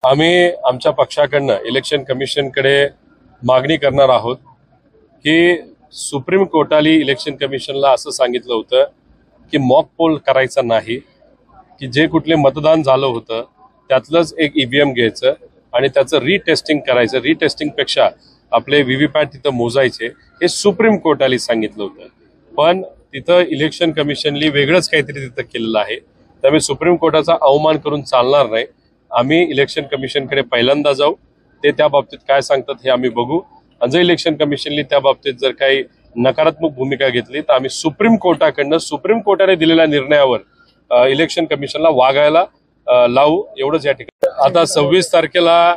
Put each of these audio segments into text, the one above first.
आम्ही आमच्या पक्षाकडनं इलेक्शन कमिशनकडे मागणी करणार आहोत की सुप्रीम कोर्टाने इलेक्शन कमिशनला असं सांगितलं होतं की मॉक पोल करायचा नाही, की जे कुठले मतदान झालं होतं त्यातलंच एक ईव्हीएम घ्यायचं आणि त्याचं रिटेस्टिंग करायचं। रिटेस्टिंगपेक्षा आपले व्हीव्हीपॅट तिथं मोजायचे हे सुप्रीम कोर्टाने सांगितलं होतं, पण तिथं इलेक्शन कमिशननी वेगळंच काहीतरी तिथं केलेलं आहे। त्यामुळे सुप्रीम कोर्टाचा अवमान करून चालणार नाही। आम्ही इलेक्शन कमिशनकडे पहिल्यांदा जाऊ, ते त्या बाबतीत काय सांगतात हे आम्ही बघू। आणि जर इलेक्शन कमिशननी त्या बाबतीत जर काही नकारात्मक भूमिका घेतली तर आम्ही सुप्रीम कोर्टाने दिलेल्या निर्णयावर इलेक्शन कमिशनला वागायला लावू, एवढंच या ठिकाणी। आता 26 तारखेला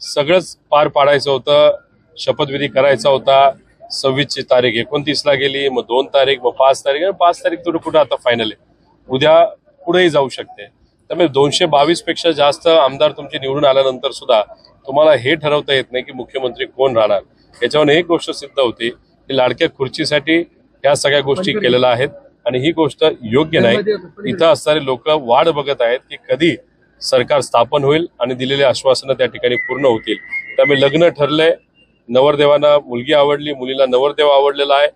सगळंच पार पाडायचं होतं, शपथविधी करायचा होता। 26 ची तारीख 29 ला गेली, मग 2 तारीख, मग 5 तारीख, 5 तारीख तर कुठं आता फायनल आहे, उद्या पुढेही जाऊ शकते। त्यामुळे 222 पेक्षा जास्त आमदार तुमचे निवडून आल्यानंतर सुद्धा तुम्हाला हे ठरवता येत नाही की मुख्यमंत्री कोण राहणार। याच्यावर एक गोष्ट सिद्ध होती की लाडक्या खुर्चीसाठी ह्या सगळ्या गोष्टी केलेल्या आहेत आणि ही गोष्ट योग्य नाही। इथं असणारे लोक वाट बघत आहेत की कधी सरकार स्थापन होईल आणि दिलेले आश्वासनं त्या ठिकाणी पूर्ण होतील। त्यामुळे लग्न ठरलंय, नवरदेवांना मुलगी आवडली, मुलीला नवरदेव आवडलेला आहे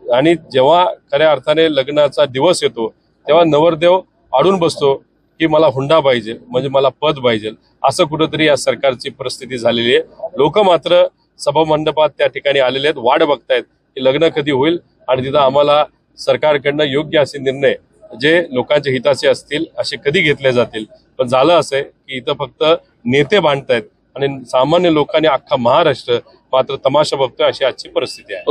आणि जेव्हा खऱ्या अर्थाने लग्नाचा दिवस येतो तेव्हा नवरदेव अडून बसतो की मला हुंडा पाहिजे, म्हणजे मला पद पाहिजे, असं कुठंतरी या सरकारची परिस्थिती झालेली आहे। लोक मात्र सभा मंडपात त्या ठिकाणी आलेले आहेत, वाट बघतायत की लग्न कधी होईल आणि तिथं आम्हाला सरकारकडनं योग्य असे निर्णय जे लोकांच्या हिताचे असतील असे कधी घेतले जातील। पण झालं असं की इथं फक्त नेते बांधतायत आणि सामान्य लोकांनी अख्खा महाराष्ट्र मात्र तमाशा बघतोय, अशी आजची परिस्थिती आहे।